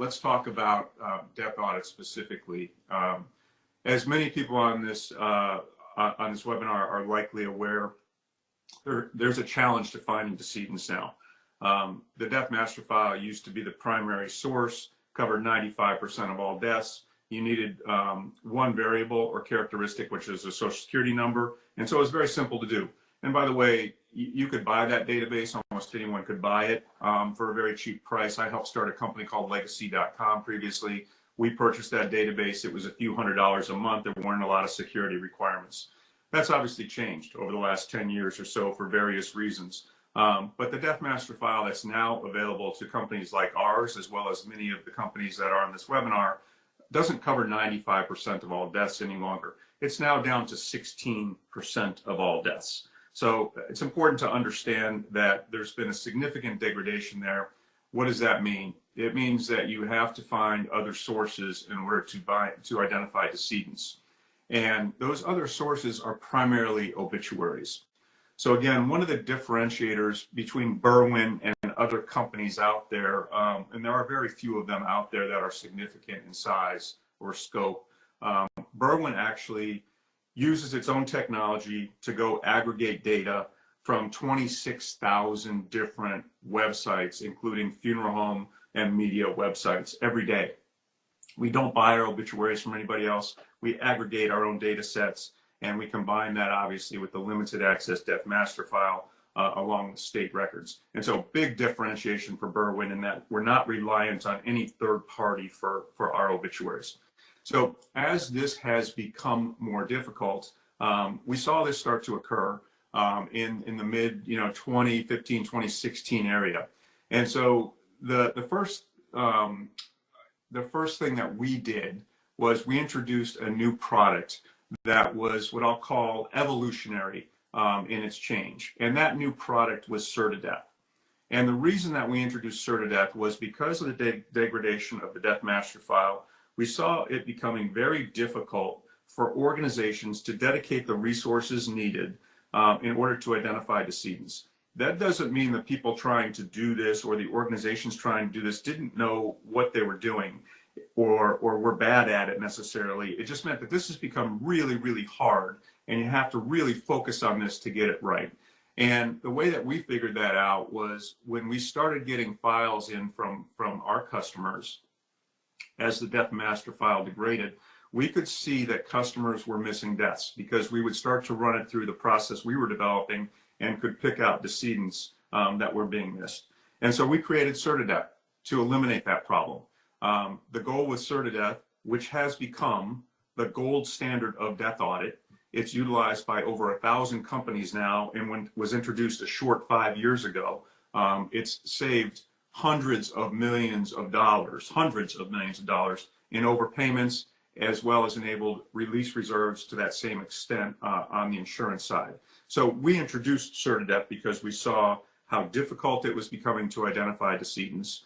let's talk about death audits specifically. As many people on this webinar are likely aware, there's a challenge to finding decedents now. The death master file used to be the primary source, covered 95% of all deaths. You needed one variable or characteristic, which is a social security number. And so it was very simple to do. And by the way, you could buy that database. Almost anyone could buy it for a very cheap price. I helped start a company called legacy.com previously. We purchased that database. It was a few $100s a month. There weren't a lot of security requirements. That's obviously changed over the last 10 years or so for various reasons. But the death master file that's now available to companies like ours, as well as many of the companies that are on this webinar, doesn't cover 95% of all deaths any longer. It's now down to 16% of all deaths. So it's important to understand that there's been a significant degradation there. What does that mean? It means that you have to find other sources in order to identify decedents. And those other sources are primarily obituaries. So again, one of the differentiators between Berwyn and other companies out there, and there are very few of them out there that are significant in size or scope, Berwyn actually uses its own technology to go aggregate data from 26,000 different websites, including funeral home and media websites every day. We don't buy our obituaries from anybody else. We aggregate our own data sets, and we combine that obviously with the limited access death master file along with state records. And so big differentiation for Berwyn in that we're not reliant on any third party for our obituaries. So as this has become more difficult, we saw this start to occur in the mid 2015, 2016 area. And so the first thing that we did was we introduced a new product that was what I'll call evolutionary in its change. And that new product was Certideath. And the reason that we introduced Certideath was because of the degradation of the death master file. We saw it becoming very difficult for organizations to dedicate the resources needed in order to identify decedents. That doesn't mean that people trying to do this or the organizations trying to do this didn't know what they were doing or were bad at it necessarily. It just meant that this has become really, really hard, and you have to really focus on this to get it right. And the way that we figured that out was when we started getting files in from our customers as the death master file degraded, we could see that customers were missing deaths because we would start to run it through the process we were developing and could pick out decedents that were being missed. And so we created Certideath to eliminate that problem. The goal with Certideath, which has become the gold standard of death audit, it's utilized by over 1,000 companies now, and when it was introduced a short 5 years ago, it's saved hundreds of millions of dollars in overpayments, as well as enabled release reserves to that same extent on the insurance side. So we introduced Certideath because we saw how difficult it was becoming to identify decedents.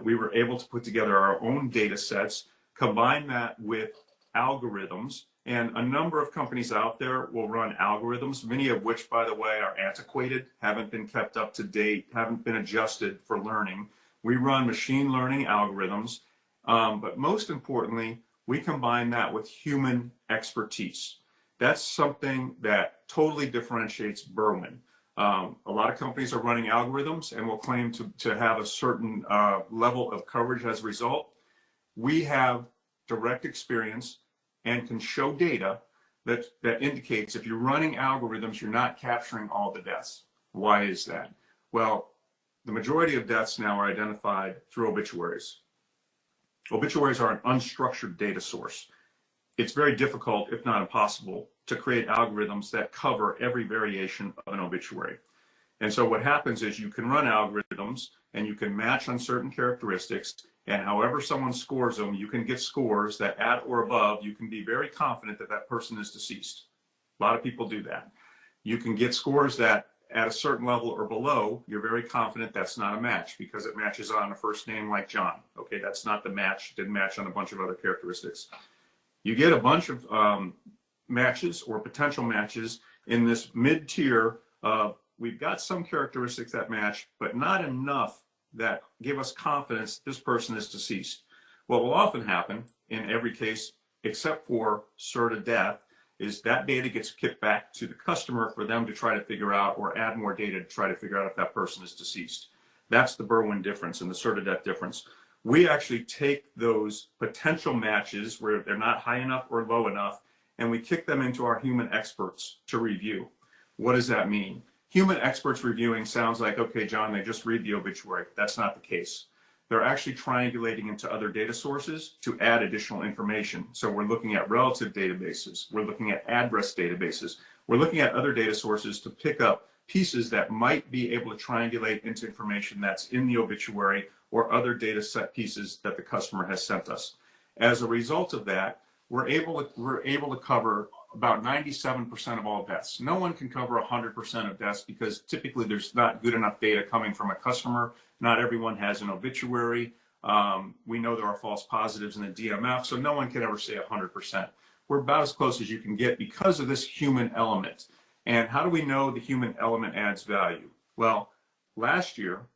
We were able to put together our own data sets, combine that with algorithms, and a number of companies out there will run algorithms, many of which, by the way, are antiquated, haven't been kept up to date, haven't been adjusted for learning. We run machine learning algorithms, but most importantly, we combine that with human expertise. That's something that totally differentiates Berwyn. A lot of companies are running algorithms and will claim to have a certain level of coverage as a result. We have direct experience and can show data that indicates if you're running algorithms, you're not capturing all the deaths. Why is that? Well, the majority of deaths now are identified through obituaries. Obituaries are an unstructured data source. It's very difficult, if not impossible, to create algorithms that cover every variation of an obituary. And so what happens is you can run algorithms and you can match on certain characteristics, and however someone scores them, you can get scores that at or above, you can be very confident that that person is deceased. A lot of people do that. You can get scores that at a certain level or below, you're very confident that's not a match because it matches on a first name like John. Okay, that's not the match, didn't match on a bunch of other characteristics. You get a bunch of matches or potential matches in this mid-tier of we've got some characteristics that match, but not enough that give us confidence this person is deceased. What will often happen in every case, except for cert of death, is that data gets kicked back to the customer for them to try to figure out, or add more data to try to figure out if that person is deceased. That's the Berwyn difference and the cert of death difference. We actually take those potential matches where they're not high enough or low enough, and we kick them into our human experts to review. What does that mean? Human experts reviewing sounds like, okay, John, they just read the obituary. That's not the case. They're actually triangulating into other data sources to add additional information. So we're looking at relative databases. We're looking at address databases. We're looking at other data sources to pick up pieces that might be able to triangulate into information that's in the obituary or other data set pieces that the customer has sent us. As a result of that, we're able to cover about 97% of all deaths. No one can cover 100% of deaths because typically there's not good enough data coming from a customer. Not everyone has an obituary. We know there are false positives in the DMF, so no one can ever say 100%. We're about as close as you can get because of this human element. And how do we know the human element adds value? Well, last year,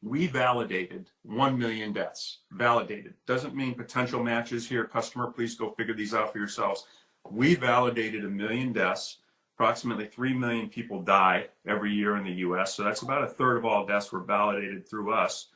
we validated 1 million deaths. Validated. Doesn't mean potential matches here. Customer, please go figure these out for yourselves. We validated 1 million deaths. Approximately 3 million people die every year in the US. So that's about a third of all deaths were validated through us.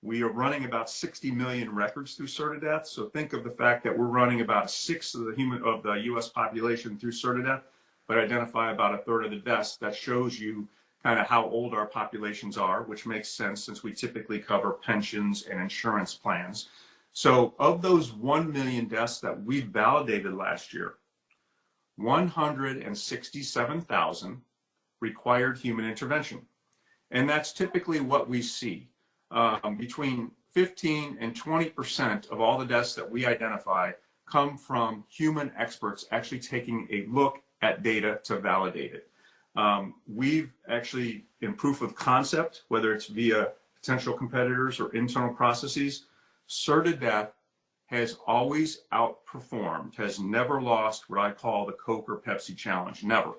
We are running about 60 million records through cert of death. So think of the fact that we're running about 1/6 of the US population through cert of death, but identify about a third of the deaths. That shows you kind of how old our populations are, which makes sense since we typically cover pensions and insurance plans. So of those 1 million deaths that we validated last year, 167,000 required human intervention. And that's typically what we see. Between 15 and 20% of all the deaths that we identify come from human experts actually taking a look at data to validate it. We've actually, in proof of concept, whether it's via potential competitors or internal processes, cert of death has always outperformed, has never lost what I call the Coke or Pepsi challenge, never,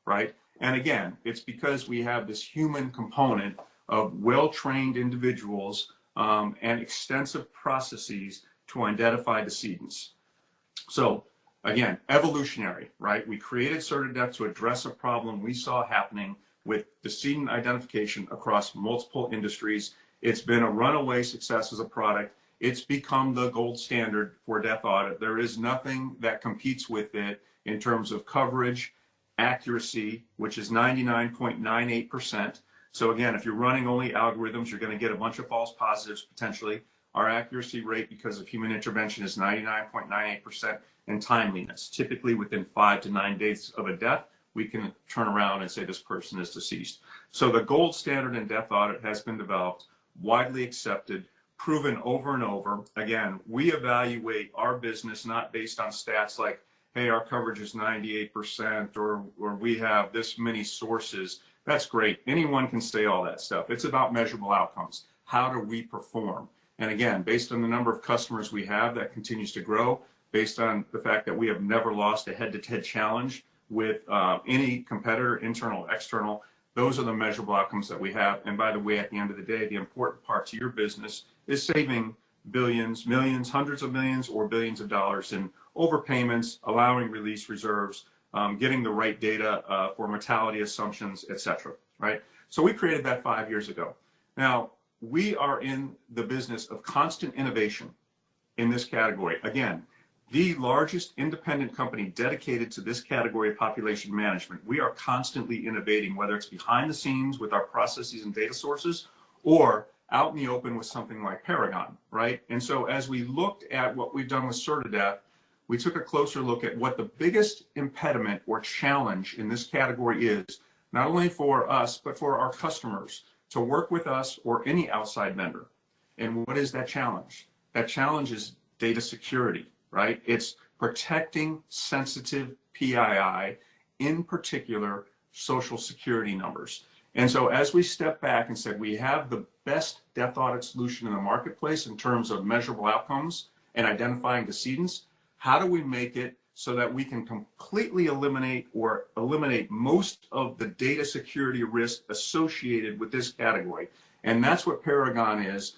right? And again, it's because we have this human component of well-trained individuals and extensive processes to identify decedents. So again, evolutionary, right? We created cert of death to address a problem we saw happening with decedent identification across multiple industries. It's been a runaway success as a product. It's become the gold standard for death audit. There is nothing that competes with it in terms of coverage, accuracy, which is 99.98%. So again, if you're running only algorithms, you're going to get a bunch of false positives potentially. Our accuracy rate, because of human intervention, is 99.98%, and timeliness. Typically within 5 to 9 days of a death, we can turn around and say this person is deceased. So the gold standard in death audit has been developed, widely accepted, proven over and over. Again, we evaluate our business not based on stats like, hey, our coverage is 98%, or we have this many sources. That's great. Anyone can say all that stuff. It's about measurable outcomes. How do we perform? And again, based on the number of customers we have, that continues to grow, based on the fact that we have never lost a head-to-head challenge with any competitor, internal or external. Those are the measurable outcomes that we have. And by the way, at the end of the day, the important part to your business is saving billions, millions, hundreds of millions, or billions of dollars in overpayments, allowing release reserves, getting the right data for mortality assumptions, etc. Right? So we created that 5 years ago. Now, we are in the business of constant innovation in this category. Again, the largest independent company dedicated to this category of population management. We are constantly innovating, whether it's behind the scenes with our processes and data sources, or out in the open with something like Paragon, right? And so as we looked at what we've done with cert of death, we took a closer look at what the biggest impediment or challenge in this category is, not only for us, but for our customers to work with us or any outside vendor. And what is that challenge? That challenge is data security, right? It's protecting sensitive PII, in particular, social security numbers. And so as we step back and said, we have the best death audit solution in the marketplace in terms of measurable outcomes and identifying decedents, how do we make it so that we can completely eliminate most of the data security risk associated with this category? And that's what Paragon is.